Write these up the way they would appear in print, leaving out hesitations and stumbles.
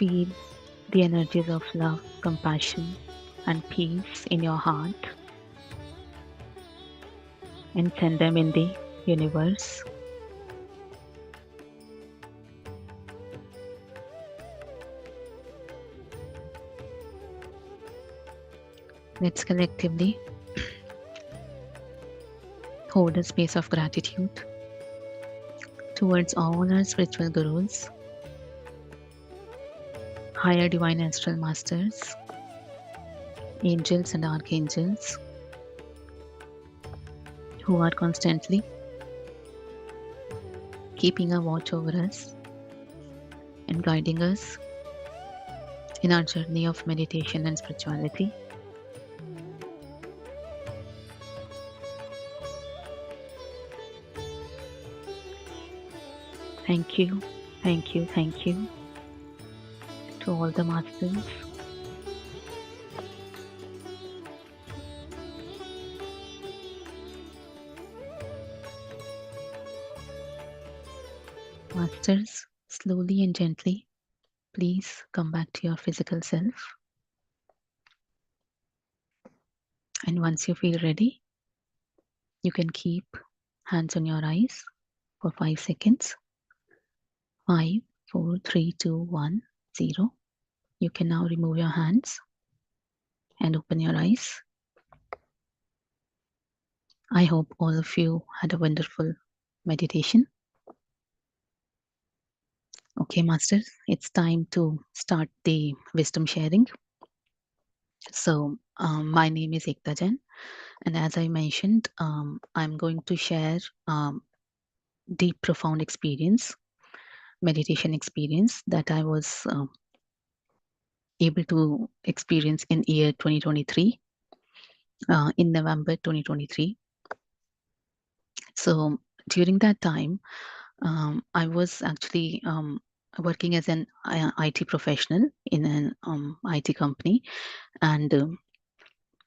feel the energies of love, compassion, and peace in your heart and send them in the universe. Let's collectively hold a space of gratitude towards all our spiritual gurus, higher divine astral masters, angels and archangels who are constantly keeping a watch over us and guiding us in our journey of meditation and spirituality. Thank you, thank you, thank you to all the masters. Masters, slowly and gently, please come back to your physical self. And once you feel ready, you can keep hands on your eyes for 5 seconds. 5, 4, 3, 2, 1, 0. You can now remove your hands and open your eyes. I hope all of you had a wonderful meditation. Okay, masters, it's time to start the wisdom sharing. So, my name is Ekta Jain, and as I mentioned, I'm going to share deep, profound experience, meditation experience that I was able to experience in year 2023, in November 2023. So during that time, I was actually working as an IT professional in an IT company, and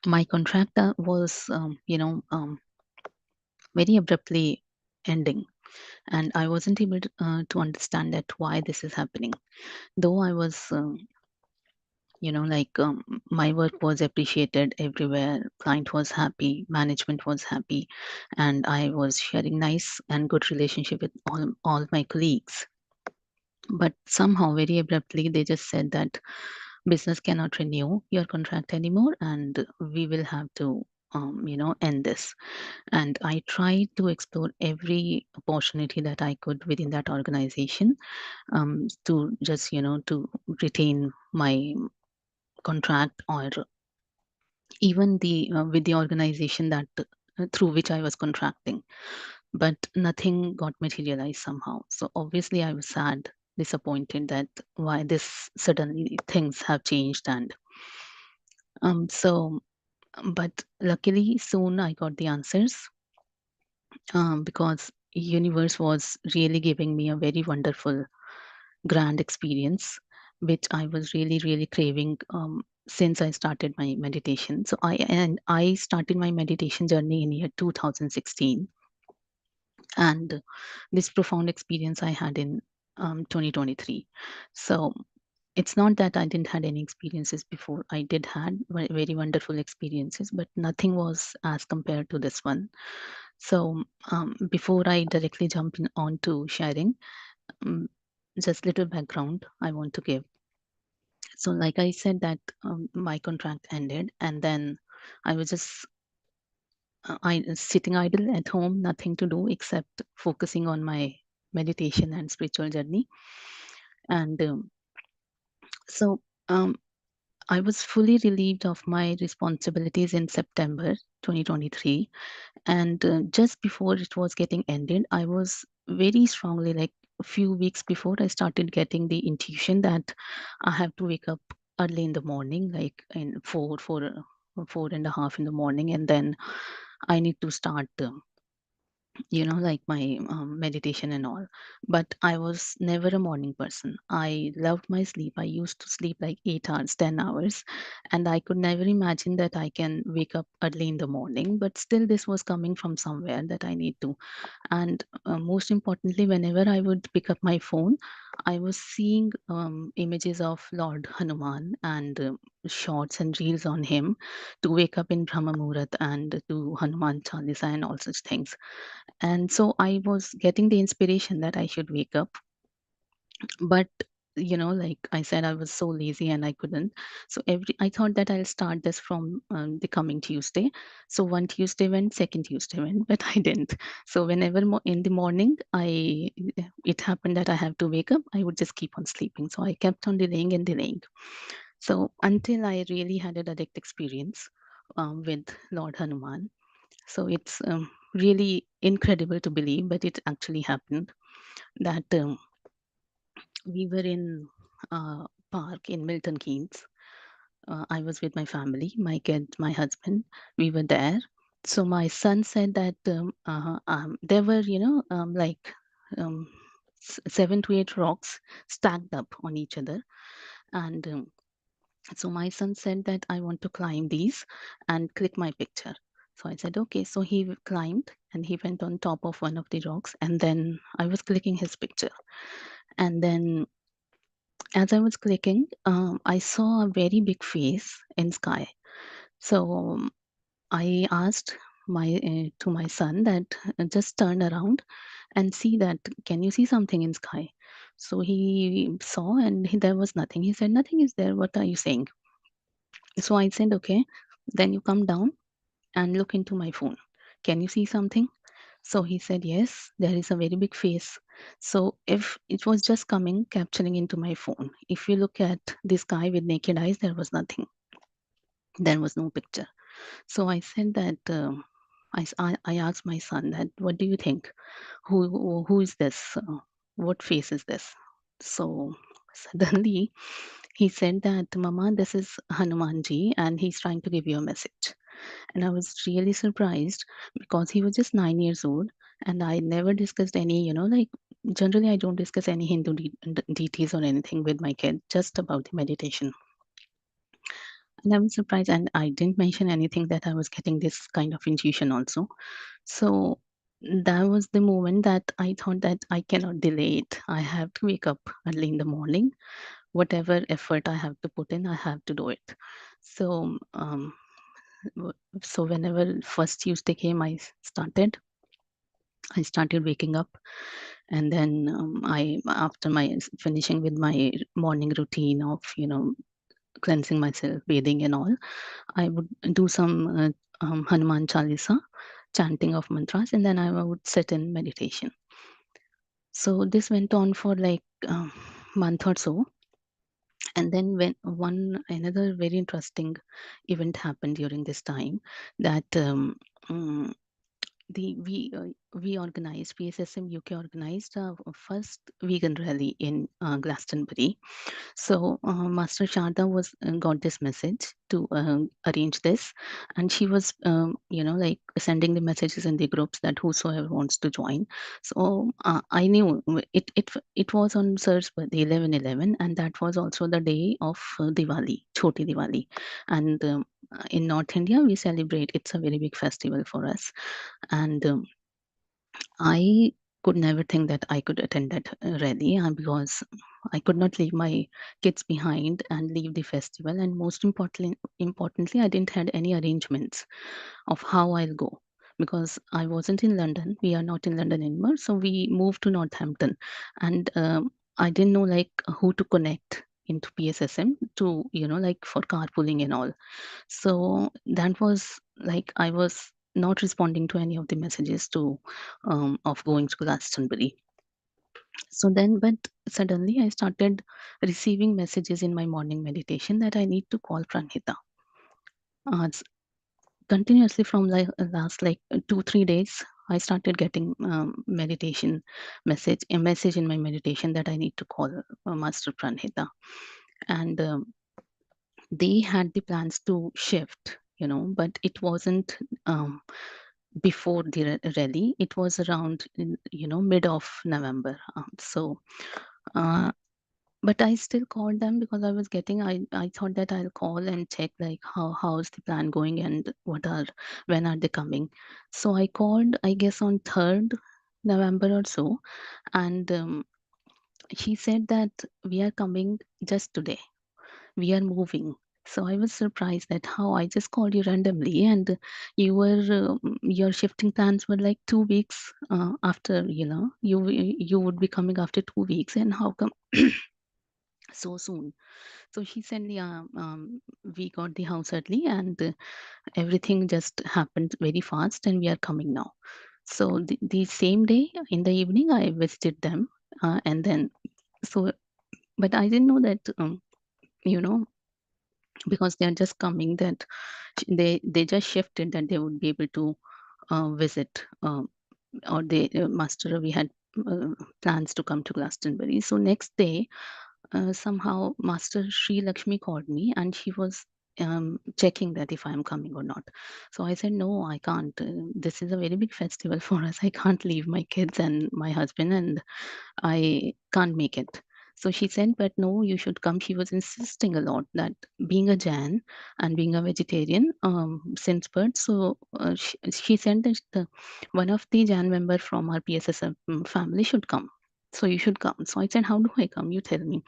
my contract was, very abruptly ending, and I wasn't able to understand that why this is happening. Though I was, my work was appreciated everywhere, client was happy, management was happy, and I was sharing nice and good relationship with all my colleagues. But somehow, very abruptly, they just said that business cannot renew your contract anymore, and we will have to, end this. And I tried to explore every opportunity that I could within that organization, to just, to retain my contract, or even the with the organization that through which I was contracting, but nothing got materialized somehow. So obviously, I was sad, disappointed that why this suddenly things have changed, and so, but luckily soon I got the answers, because universe was really giving me a very wonderful grand experience, which I was really, really craving since I started my meditation. So I started my meditation journey in year 2016, and this profound experience I had in 2023. So it's not that I didn't had any experiences before. I did had very wonderful experiences, but nothing was as compared to this one. So before I directly jump in on to sharing, um, just little background I want to give. So, like I said, that my contract ended, and then I was just I sitting idle at home, nothing to do except focusing on my meditation and spiritual journey. And so I was fully relieved of my responsibilities in September 2023, and just before it was getting ended, I was very strongly, like a few weeks before, I started getting the intuition that I have to wake up early in the morning, like in 4:30 in the morning, and then I need to start like my meditation and all. But I was never a morning person. I loved my sleep. I used to sleep like 8 hours, 10 hours, and I could never imagine that I can wake up early in the morning. But still, this was coming from somewhere that I need to. And most importantly, whenever I would pick up my phone, I was seeing images of Lord Hanuman and shorts and reels on him to wake up in Brahma Muhurat and do Hanuman Chalisa and all such things. And so I was getting the inspiration that I should wake up, but like I said, I was so lazy and I couldn't. So every I thought that I'll start this from the coming Tuesday. So one Tuesday went, second Tuesday went, but I didn't. So whenever in the morning it happened that I have to wake up, I would just keep on sleeping. So I kept on delaying and delaying. So until I really had a direct experience with Lord Hanuman. So it's really incredible to believe, but it actually happened that we were in a park in Milton Keynes. I was with my family, my kid, my husband. We were there. So my son said that there were, like um, 7 to 8 rocks stacked up on each other. And so my son said that I want to climb these and click my picture. So I said, okay. So he climbed and he went on top of one of the rocks. And then I was clicking his picture. And then as I was clicking, I saw a very big face in sky. So I asked my to my son that just turn around and see that can you see something in sky? So he saw and there was nothing. He said nothing is there. What are you saying? So I said okay. Then you come down and look into my phone. Can you see something? So he said, yes, there is a very big face. So if it was just coming, capturing into my phone, if you look at the sky with naked eyes, there was nothing. There was no picture. So I said that I asked my son that, what do you think? Who is this? What face is this? So suddenly he said that, Mama, this is Hanumanji and he's trying to give you a message. And I was really surprised because he was just 9 years old, and I never discussed any, like generally I don't discuss any Hindu deities or anything with my kid, just about the meditation. And I was surprised, and I didn't mention anything that I was getting this kind of intuition also. So that was the moment that I thought that I cannot delay it. I have to wake up early in the morning. Whatever effort I have to put in, I have to do it. So so whenever first Tuesday came, I started waking up, and then I after my finishing with my morning routine of cleansing myself, bathing and all, I would do some Hanuman Chalisa, chanting of mantras, and then I would sit in meditation. So this went on for like month or so, and then when one another very interesting event happened during this time, that mm, the we organized PSSM UK organized a first vegan rally in Glastonbury. So Master Sharda was got this message to arrange this, and she was like sending the messages in the groups that whosoever wants to join. So I knew it was on Sir's birthday 11/11, and that was also the day of Diwali, Choti Diwali, and in North India we celebrate. It's a very big festival for us, and I could never think that I could attend that rally because I could not leave my kids behind and leave the festival. And most importantly, I didn't had any arrangements of how I'll go because I wasn't in London. We are not in London anymore, so we moved to Northampton, and I didn't know like who to connect into PSSM to like for carpooling and all. So that was like I was not responding to any of the messages to of going to Glastonbury. So then, but suddenly I started receiving messages in my morning meditation that I need to call Pranhita. It's continuously from like last like 2 3 days. I started getting a message in my meditation that I need to call Master Pranhita, and they had the plans to shift, but it wasn't before the rally. It was around mid of November. Uh, but I still called them because I was getting. I thought that I'll call and check like how's the plan going and when are they coming. So I called, I guess, on 3rd November or so, and She said that we are coming just today. We are moving. So I was surprised that how I just called you randomly, and your shifting plans were like 2 weeks after, you would be coming after 2 weeks, and how come so soon? So she said, yeah, we got the house early, and everything just happened very fast, and we are coming now. So the same day in the evening, I visited them, and then so, but I didn't know that, you know, because they are just coming, that they just shifted that they would be able to visit, or they Master we had uh, plans to come to Glastonbury. So next day, somehow Master Sri Lakshmi called me, and she was checking that if I am coming or not. So I said, no, I can't. This is a very big festival for us. I can't leave my kids and my husband, and I can't make it. So she said, but no, you should come. She was insisting a lot that being a Jain and being a vegetarian since birth. So she said that one of the Jain member from our PSSM family should come. So you should come. So I said, how do I come? You tell me.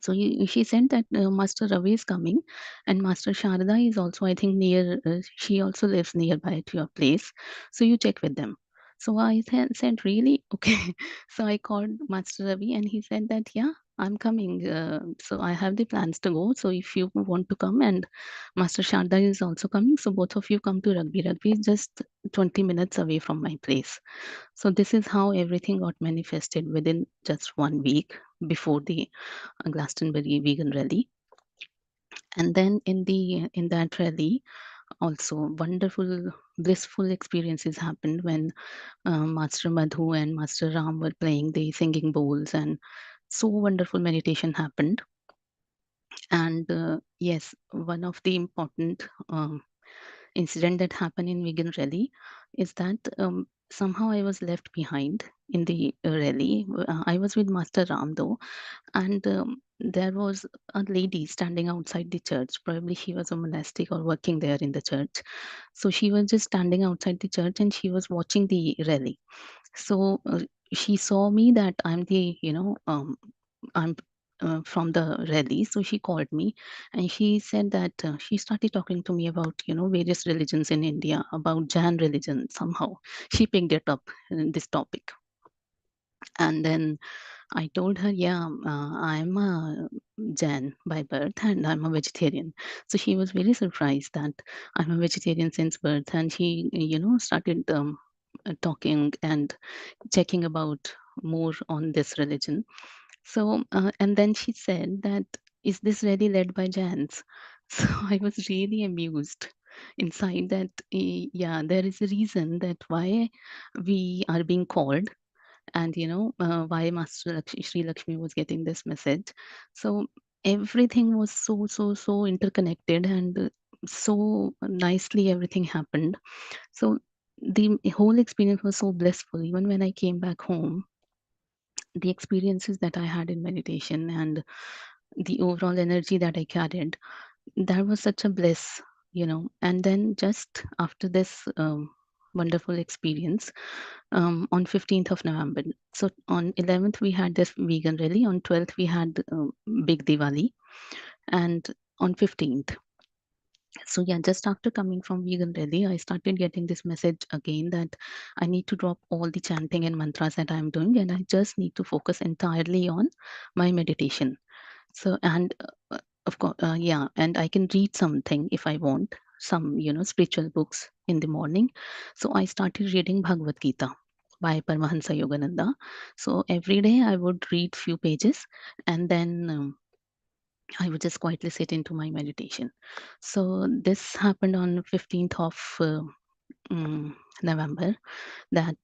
So she said that Master Ravi is coming, and Master Sharda is also, I think, near. She also lives nearby to your place. So you check with them. So I said, really? Okay. So I called Master Ravi, and he said that, yeah, I'm coming. So I have the plans to go. So if you want to come, and Master Sharda is also coming, so both of you come to Rugby. Rugby is just 20 minutes away from my place. So this is how everything got manifested within just 1 week before the Glastonbury vegan rally. And then in that rally, also wonderful, blissful experiences happened when Master Madhu and Master Ram were playing the singing bowls, and so wonderful meditation happened. And yes, one of the important incident that happened in vegan rally is that somehow I was left behind in the rally. I was with Master Ram though, and there was a lady standing outside the church. Probably she was a monastic or working there in the church. So she was just standing outside the church, and she was watching the rally. So she saw me that I'm the, I'm from the rally. So she called me, and she said that she started talking to me about, various religions in India, about Jain religion. Somehow she picked it up, this topic. And then I told her, yeah, I'm a Jain by birth, and I'm a vegetarian. So she was very surprised that I'm a vegetarian since birth. And she, started talking and checking about more on this religion. So, and then she said that, is this really led by Jains? So I was really amused inside that, yeah, there is a reason that why we are being called, and why Master Sri Lakshmi was getting this message. So everything was so interconnected, and so nicely everything happened. So the whole experience was so blissful. Even when I came back home, the experiences that I had in meditation and the overall energy that I carried, that was such a bliss. And then just after this wonderful experience, on 15th of November. So on 11th we had this vegan rally. On 12th we had big Diwali, and on 15th. So yeah, just after coming from vegan rally, I started getting this message again that I need to drop all the chanting and mantras that I'm doing, and I just need to focus entirely on my meditation. So, and of course, yeah, and I can read something if I want, some, spiritual books in the morning. So I started reading Bhagavad Gita by Paramahansa Yogananda. So every day I would read few pages, and then I would just quietly sit into my meditation. So this happened on 15th of mm, November, that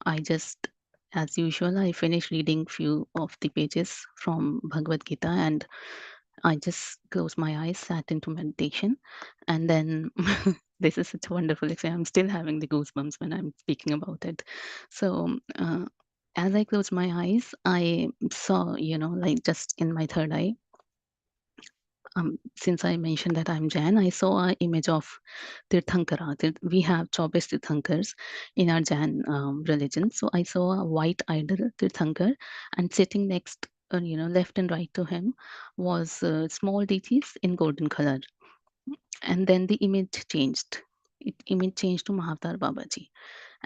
I just, as usual, I finished reading few of the pages from Bhagavad Gita, and I just closed my eyes, sat into meditation, and then this is such a wonderful experience. I'm still having the goosebumps when I'm speaking about it. So as I closed my eyes, I saw, like just in my third eye, since I mentioned that I'm Jain, I saw an image of Tirthankara. We have 24 Tirthankars in our Jain religion. So I saw a white idol Tirthankar, and sitting next, left and right to him was small deities in golden color. And then the image changed. Image changed to Mahavtar Babaji.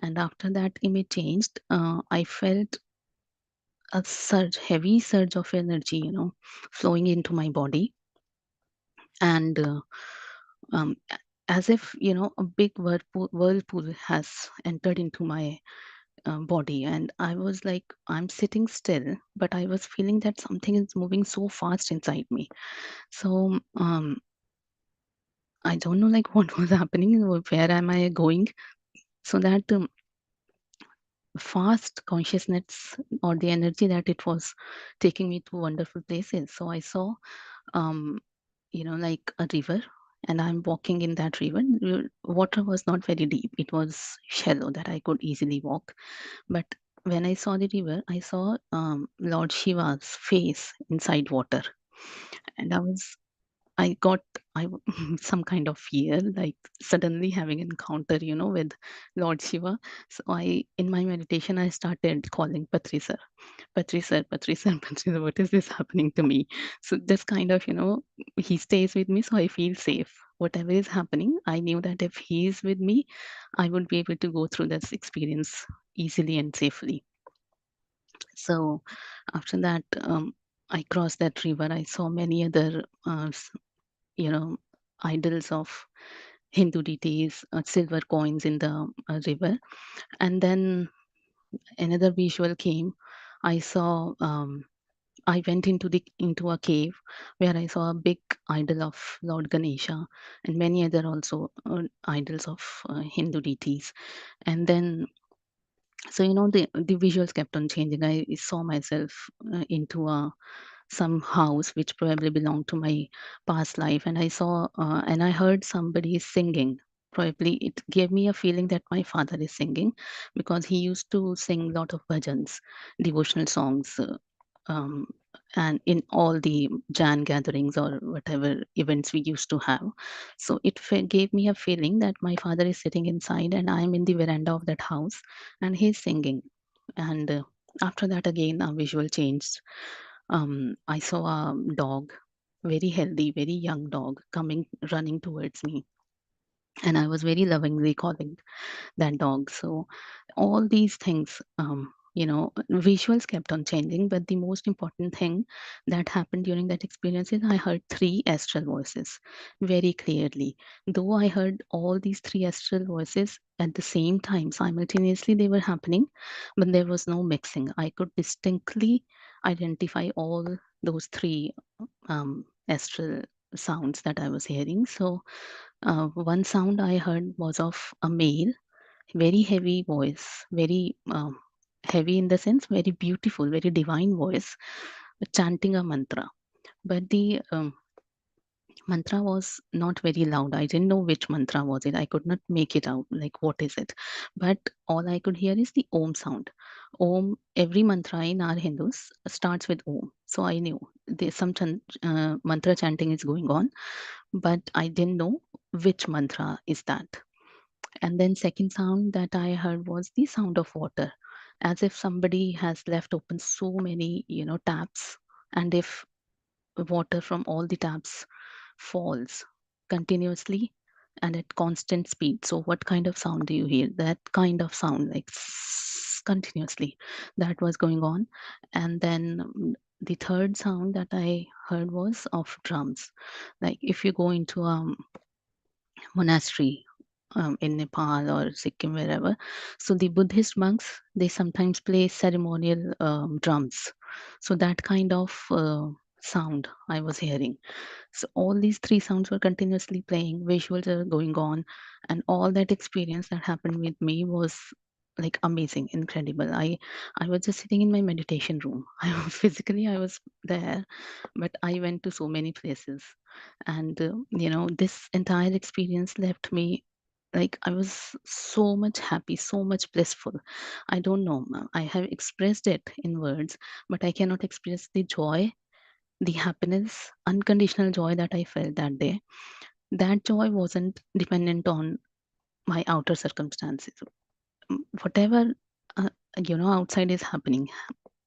And after that image changed, I felt a surge, heavy surge of energy, flowing into my body. And um, as if, a big whirlpool has entered into my body. And I was like, I'm sitting still, but I was feeling that something is moving so fast inside me. So I don't know like what was happening, where am I going. So that fast consciousness or the energy that it was taking me to wonderful places. So I saw, um, like a river, and I'm walking in that river. Water was not very deep, it was shallow that I could easily walk. But when I saw the river, I saw Lord Shiva's face inside water. And I got some kind of fear, like suddenly having encounter, with Lord Shiva. So in my meditation, I started calling Patri sir, Patri sir, Patri sir, Patri sir. What is this happening to me? So this kind of, he stays with me, so I feel safe. Whatever is happening, I knew that if he is with me, I would be able to go through this experience easily and safely. So after that, I crossed that river. I saw many other you know, idols of Hindu deities, silver coins in the river. And then another visual came. I saw. I went into a cave where I saw a big idol of Lord Ganesha and many other also idols of Hindu deities. And then, so the visuals kept on changing. I saw myself into a some house which probably belonged to my past life, and I saw and I heard somebody singing. Probably it gave me a feeling that my father is singing, because he used to sing a lot of bhajans, devotional songs, um, and in all the Jan gatherings or whatever events we used to have. So it gave me a feeling that my father is sitting inside and I'm in the veranda of that house and he's singing. And after that, again, a visual changed. I saw a dog, very healthy, very young dog, coming running towards me, and I was very lovingly calling that dog. So all these things, visuals kept on changing, but the most important thing that happened during that experience is I heard three astral voices very clearly. Though I heard all these three astral voices at the same time, simultaneously they were happening, but there was no mixing. I could distinctly identify all those three astral sounds that I was hearing. So one sound I heard was of a male, very heavy voice, very heavy in the sense, very beautiful, very divine voice, chanting a mantra. But the mantra was not very loud. I didn't know which mantra was it. I could not make it out, like what is it. But all I could hear is the Om sound. Om, every mantra in our Hindus starts with Om. So I knew there's some mantra chanting is going on, but I didn't know which mantra is that. And then second sound that I heard was the sound of water, as if somebody has left open so many, taps, and if water from all the taps falls continuously and at constant speed. So what kind of sound do you hear? That kind of sound, like continuously, that was going on. And then the third sound that I heard was of drums. Like if you go into a monastery in Nepal or Sikkim, wherever. So the Buddhist monks, they sometimes play ceremonial drums. So that kind of sound I was hearing. So all these three sounds were continuously playing, visuals are going on, and all that experience that happened with me was like amazing, incredible. I was just sitting in my meditation room. Physically I was there, but I went to so many places, and this entire experience left me like I was so much happy, so much blissful. I don't know, ma'am. I have expressed it in words, but I cannot express the joy the happiness, unconditional joy that I felt that day, that joy wasn't dependent on my outer circumstances. Whatever uh, outside is happening,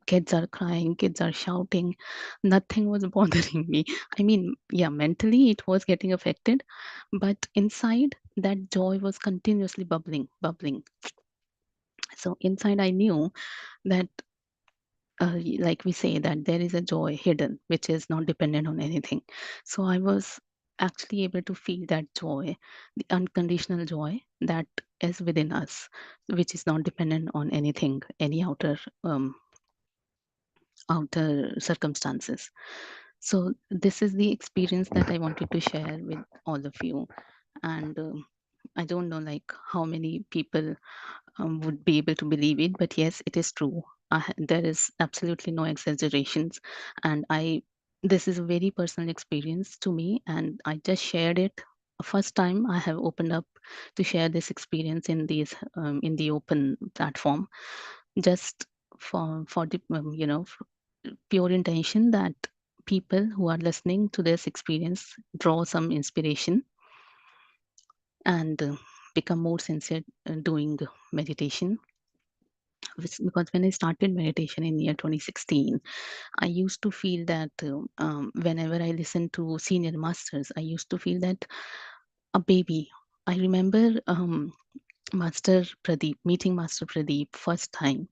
kids are crying, kids are shouting, nothing was bothering me. I mean, yeah, mentally it was getting affected, but inside that joy was continuously bubbling. So inside I knew that, like we say, that there is a joy hidden which is not dependent on anything. So I was actually able to feel that joy, the unconditional joy that is within us, which is not dependent on anything, any outer circumstances. So this is the experience that I wanted to share with all of you. And I don't know like how many people would be able to believe it, but yes, it is true. There is absolutely no exaggerations, and I this is a very personal experience to me, and I just shared it. First time I have opened up to share this experience in the open platform, just for the pure intention that people who are listening to this experience draw some inspiration and become more sincere doing meditation. Because when I started meditation in year 2016, I used to feel that whenever I listened to senior masters, I used to feel that a baby. I remember meeting Master Pradeep first time.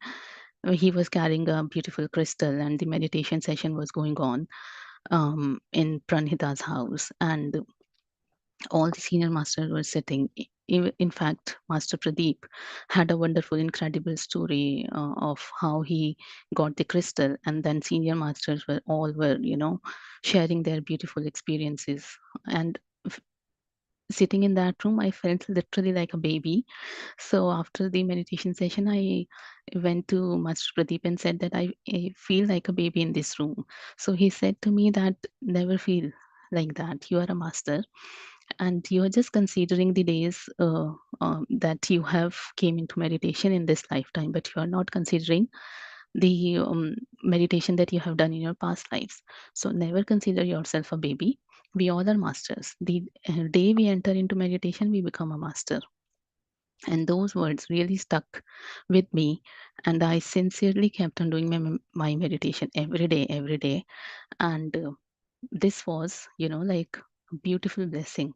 He was carrying a beautiful crystal, and the meditation session was going on in Pranhita's house, and all the senior masters were sitting. In fact, Master Pradeep had a wonderful, incredible story of how he got the crystal, and then senior masters were sharing their beautiful experiences. And f- sitting in that room, I felt literally like a baby. So after the meditation session, I went to Master Pradeep and said that I feel like a baby in this room. So he said to me that never feel like that. You are a master, and you are just considering the days that you have came into meditation in this lifetime, but you are not considering the meditation that you have done in your past lives. So never consider yourself a baby. We all are masters. The day we enter into meditation, we become a master. And those words really stuck with me, and I sincerely kept on doing my meditation every day. And this was like a beautiful blessing,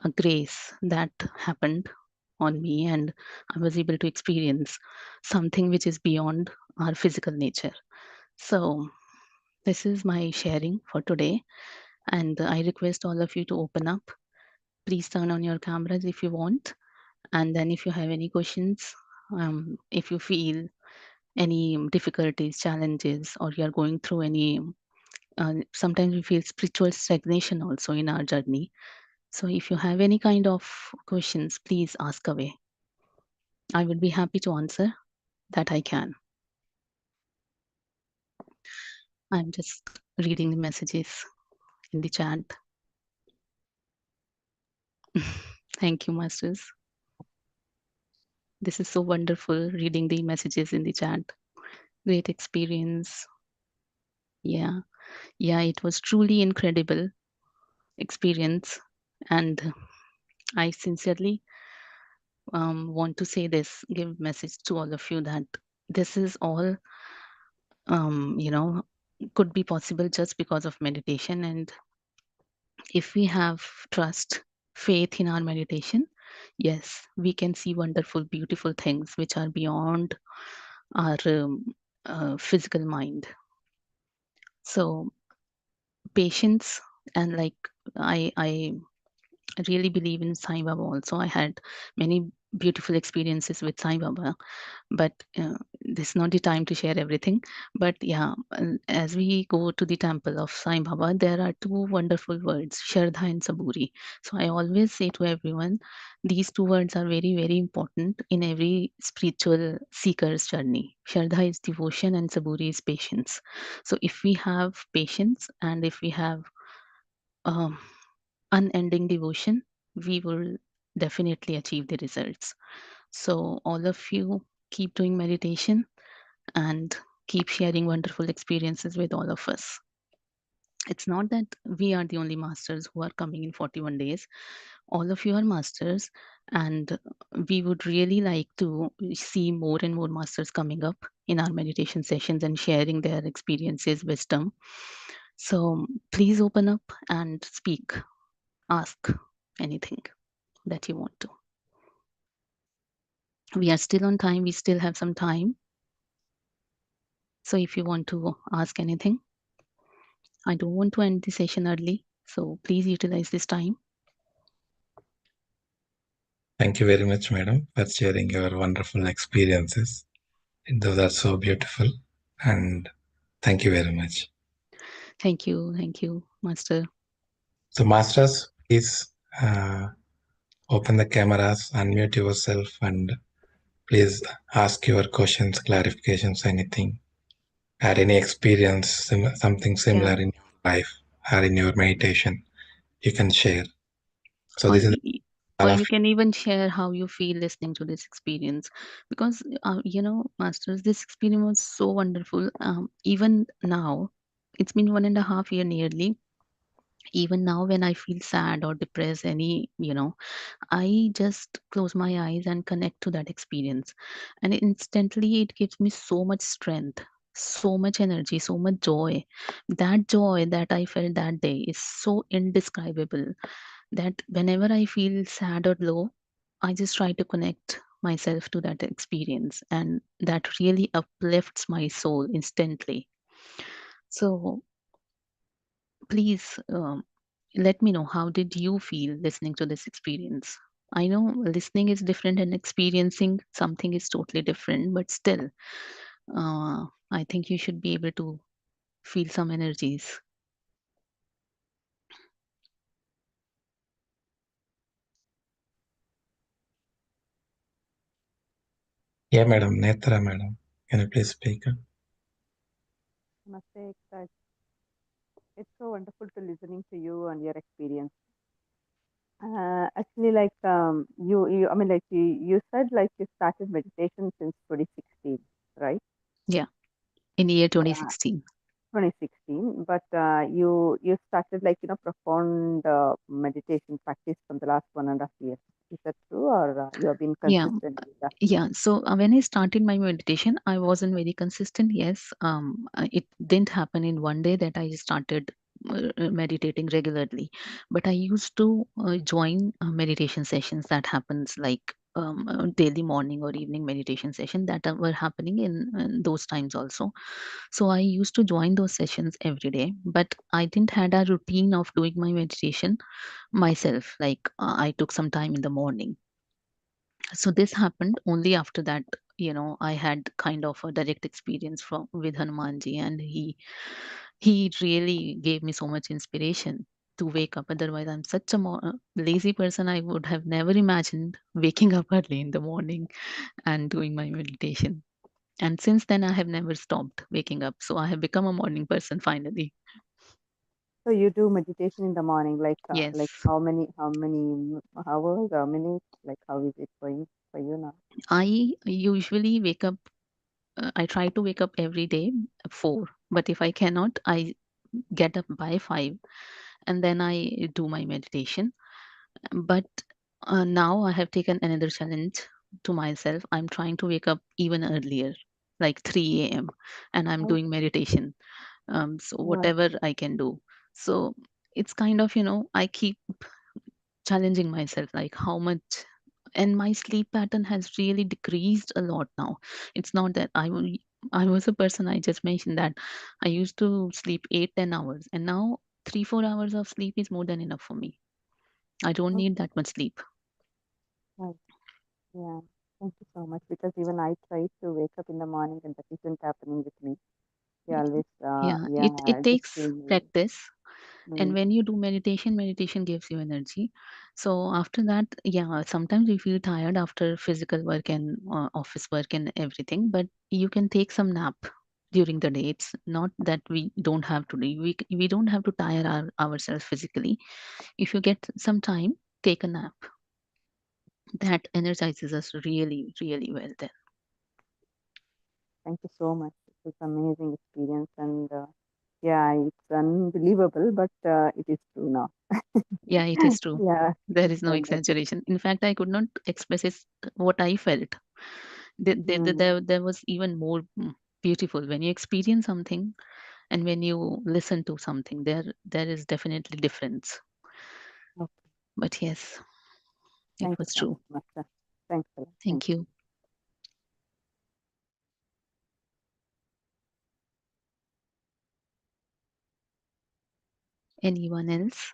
a grace that happened on me, and I was able to experience something which is beyond our physical nature. So this is my sharing for today, and I request all of you to open up. Please turn on your cameras if you want, and then if you have any questions, if you feel any difficulties, challenges, or you are going through any sometimes we feel spiritual stagnation also in our journey. So if you have any kind of questions, please ask away. I will be happy to answer that I can. I'm just reading the messages in the chat. Thank you, Masters. This is so wonderful reading the messages in the chat. Great experience. Yeah, yeah, it was truly incredible experience. And I sincerely want to say this, give message to all of you that this is all, um, you know, could be possible just because of meditation. And if we have trust, faith in our meditation, yes, we can see wonderful, beautiful things which are beyond our physical mind. So patience, and like I really believe in Sai Baba also. I had many beautiful experiences with Sai Baba, but this is not the time to share everything. But yeah, as we go to the temple of Sai Baba, there are two wonderful words, Shraddha and Saburi. So I always say to everyone, these two words are very, very important in every spiritual seeker's journey. Shraddha is devotion and Saburi is patience. So if we have patience and if we have um, unending devotion, we will definitely achieve the results. So, all of you keep doing meditation and keep sharing wonderful experiences with all of us. It's not that we are the only masters who are coming in 41 days. All of you are masters, and we would really like to see more and more masters coming up in our meditation sessions and sharing their experiences, wisdom. So please open up and speak, ask anything that you want to. We are still on time, we still have some time. So if you want to ask anything, I don't want to end the session early, so please utilize this time. Thank you very much, madam, for sharing your wonderful experiences. Those are so beautiful. And thank you very much. Thank you, Master. So, masters, please open the cameras, unmute yourself, and please ask your questions, clarifications, anything. Had any experience, something similar Yeah. in your life or in your meditation, you can share. So, Or this is all or of you can even share how you feel listening to this experience, because masters, this experience was so wonderful. Even now, it's been 1.5 year nearly. Even now, when I feel sad or depressed, I just close my eyes and connect to that experience. And instantly, it gives me so much strength, so much energy, so much joy. That joy that I felt that day is so indescribable that whenever I feel sad or low, I just try to connect myself to that experience. And that really uplifts my soul instantly. So please let me know, how did you feel listening to this experience? I know listening is different and experiencing something is totally different, but still, I think you should be able to feel some energies. Yeah, madam, Netra, madam. Can you please speak? I must say that it's so wonderful to listening to you and your experience. Actually, like I mean, like you said, like you started meditation since 2016, right? Yeah, in the year Yeah, 2016. 2016. But you started like profound meditation practice from the last 1.5 years. Is that true, or you have been Yeah. consistent with that? Yeah, so when I started my meditation, I wasn't very consistent. Yes, it didn't happen in one day that I started meditating regularly, but I used to join meditation sessions that happens like daily morning or evening meditation session that were happening in those times also. So I used to join those sessions every day, but I didn't had a routine of doing my meditation myself. Like I took some time in the morning. So this happened only after that. I had kind of a direct experience from with Hanumanji, and he really gave me so much inspiration to wake up. Otherwise, I'm such a lazy person. I would have never imagined waking up early in the morning and doing my meditation. And since then, I have never stopped waking up, so I have become a morning person finally. So you do meditation in the morning, like Yes. how many hours or minutes? Like how is it going for you now? I usually wake up, I try to wake up every day 4, but if I cannot, I get up by 5 and then I do my meditation. But now I have taken another challenge to myself. I'm trying to wake up even earlier, like 3 a.m., and I'm Oh, doing meditation. So wow. whatever I can do. So it's kind of, I keep challenging myself, like how much. And my sleep pattern has really decreased a lot now. It's not that I was a person, I just mentioned that I used to sleep 8-10 hours, and now 3-4 hours of sleep is more than enough for me. I don't Oh, need that much sleep. right. Yeah. Thank you so much. Because even I try to wake up in the morning and that isn't happening with me. They always, Yeah, it yeah, just takes feel. practice. And Mm. when you do meditation, meditation gives you energy. So after that, yeah, sometimes we feel tired after physical work and office work and everything, but you can take some nap during the day. It's not that we don't have to do, we don't have to tire ourselves physically. If you get some time, take a nap. That energizes us really, really well then. Thank you so much. It was amazing experience, and Yeah, it's unbelievable, but it is true now. Yeah, it is true. Yeah, There it's is no wonderful. exaggeration. In fact, I could not express what I felt. Mm, There was even more beautiful when you experience something and when you listen to something. There is definitely difference. okay. But yes, it Thank you was so true. much, Master. Thanks a lot. Thank Thank you. Anyone else?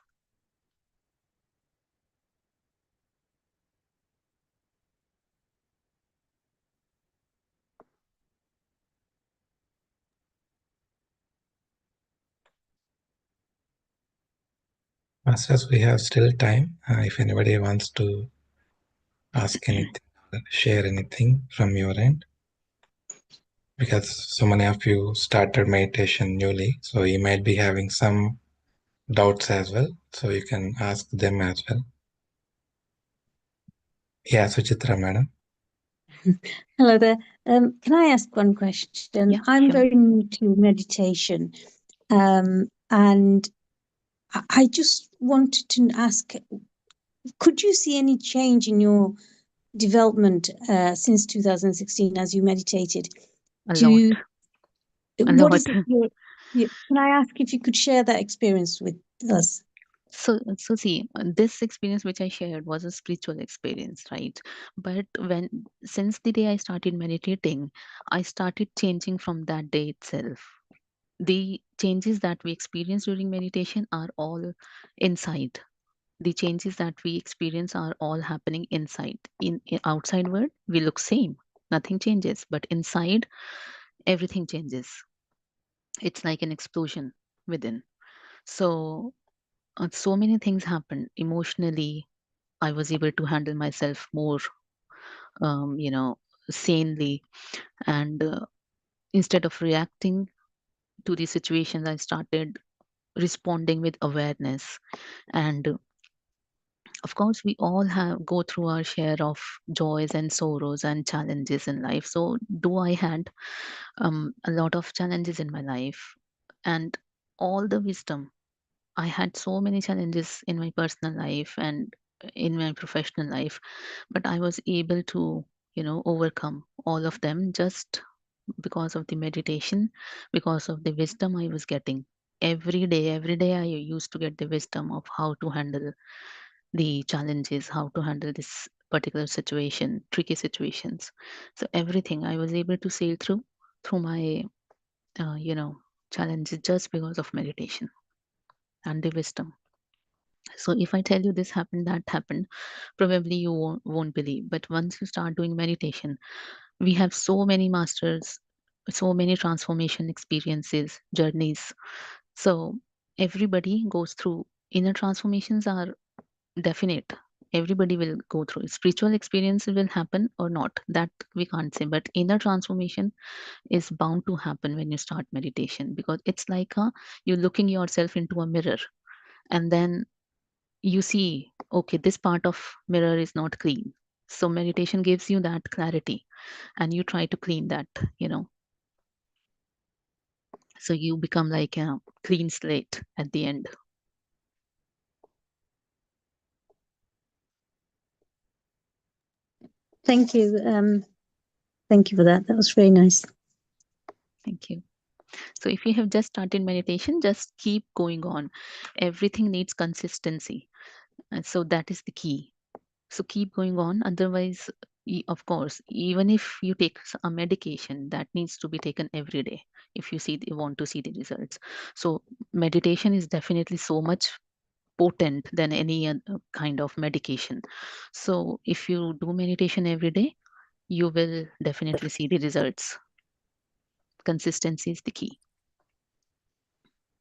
Masters, we have still time. If anybody wants to ask anything, share anything from your end, because so many of you started meditation newly, so you might be having some doubts as well. So you can ask them as well. Yeah, Suchitra, madam. Hello there. Can I ask one question? Yeah, I'm sure. very new to meditation, and I just wanted to ask, could you see any change in your development since 2016 as you meditated? A lot. To A what lot. is it? Can I ask if you could share that experience with us? So see, this experience which I shared was a spiritual experience, right? But since the day I started meditating, I started changing from that day itself. The changes that we experience during meditation are all inside. The changes that we experience are all happening inside. In outside world, we look same. Nothing changes, but inside, everything changes. It's like an explosion within. So so many things happened emotionally. I was able to handle myself more, um, you know, sanely. And instead of reacting to the situations, I started responding with awareness. And of course, we all have go through our share of joys and sorrows and challenges in life. So, do I had a lot of challenges in my life, and all the wisdom. I had so many challenges in my personal life and in my professional life, but I was able to, overcome all of them just because of the meditation, because of the wisdom I was getting. Every day, I used to get the wisdom of how to handle the challenges, how to handle this particular situation, tricky situations. So everything I was able to sail through my, uh, you know, challenges just because of meditation and the wisdom. So if I tell you this happened, that happened, probably you won't believe. But once you start doing meditation, we have so many masters, so many transformation experiences, journeys. So everybody goes through inner transformations are definite. Everybody will go through it. Spiritual experiences will happen or not. That we can't say. But inner transformation is bound to happen when you start meditation because it's like you're looking yourself into a mirror and then you see, okay, this part of mirror is not clean. So meditation gives you that clarity and you try to clean that, you know. So you become like a clean slate at the end. Thank you. Thank you for that. That was very nice. Thank you. So if you have just started meditation, just keep going on. Everything needs consistency. And so that is the key. So keep going on. Otherwise, of course, even if you take a medication, that needs to be taken every day if you want to see the results. So meditation is definitely so much potent than any other kind of medication. So if you do meditation every day, you will definitely see the results. Consistency is the key.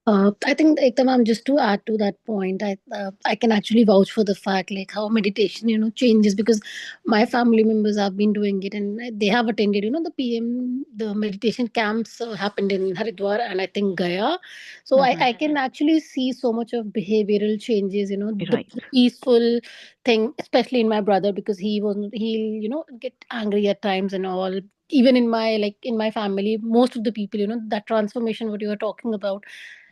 I think Ekta ma'am, just to add to that point, I can actually vouch for the fact like how meditation changes, because my family members have been doing it and they have attended the the meditation camps happened in Haridwar and I think Gaya. So Hmm. I can actually see so much of behavioral changes. The Right. peaceful thing, especially in my brother, because he'll get angry at times and all. even in my family, most of the people, that transformation what you were talking about.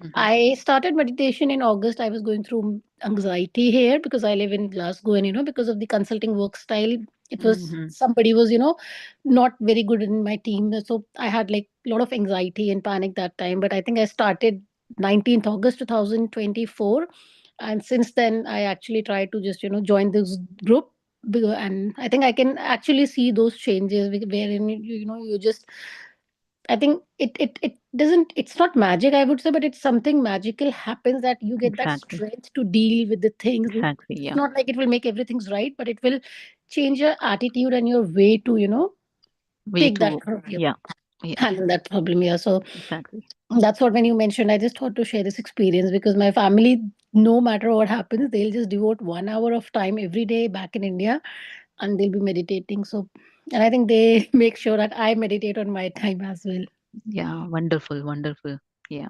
Mhm. I started meditation in August. I was going through anxiety here because I live in Glasgow, and because of the consulting work style, it was Mhm. somebody was not very good in my team, so I had like a lot of anxiety and panic that time. But I think I started 19th August 2024, and since then I actually try to just join this group, and I think I can actually see those changes wherein you just, I think it doesn't, it's not magic, I would say, but it's something magical happens that you get that Exactly. strength to deal with the things. Exactly. It's Yeah. not like it will make everything's right, but it will change your attitude and your way to, Way take to that yeah. Yeah. handle that problem. Yeah. So Exactly. that's what, when you mentioned, I just thought to share this experience because my family, no matter what happens, they'll just devote 1 hour of time every day back in India, and they'll be meditating. So, and I think they make sure that I meditate on my time as well. Yeah. Wonderful. Wonderful. Yeah.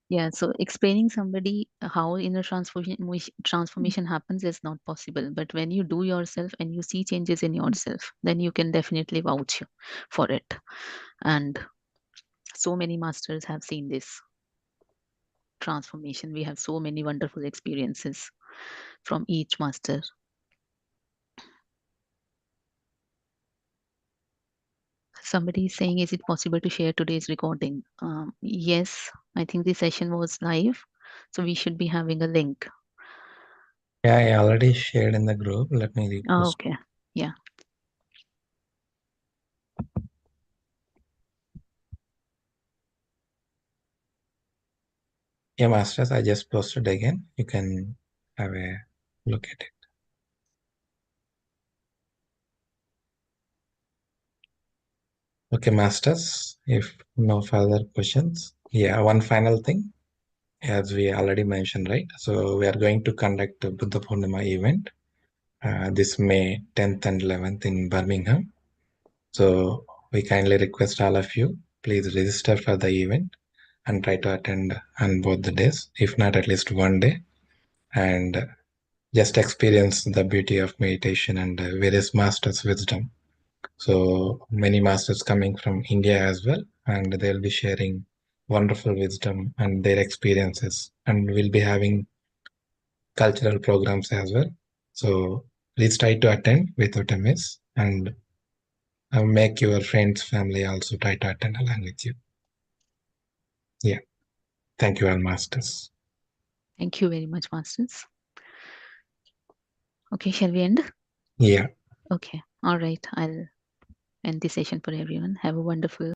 Yeah. So explaining somebody how inner transformation happens is not possible. But when you do yourself and you see changes in yourself, then you can definitely vouch for it. And so many masters have seen this transformation. We have so many wonderful experiences from each master. Somebody is saying, is it possible to share today's recording? Yes, I think the session was live, so we should be having a link. Yeah, I already shared in the group. Let me Oh, repost. okay. Yeah. Yeah, masters, I just posted again. You can have a look at it. Okay, masters, if no further questions. Yeah, one final thing, as we already mentioned, right? So we are going to conduct a Buddha Purnima event this May 10th and 11th in Birmingham. So we kindly request all of you, please register for the event and try to attend on both the days, if not at least one day, and just experience the beauty of meditation and various masters' wisdom. So many masters coming from India as well, and they'll be sharing wonderful wisdom and their experiences, and we'll be having cultural programs as well. So please try to attend without a miss, and make your friends, family also try to attend along with you. Yeah. Thank you all, masters. Thank you very much, masters. Okay, shall we end? Yeah. Okay. All right. I'll end the session for everyone. Have a wonderful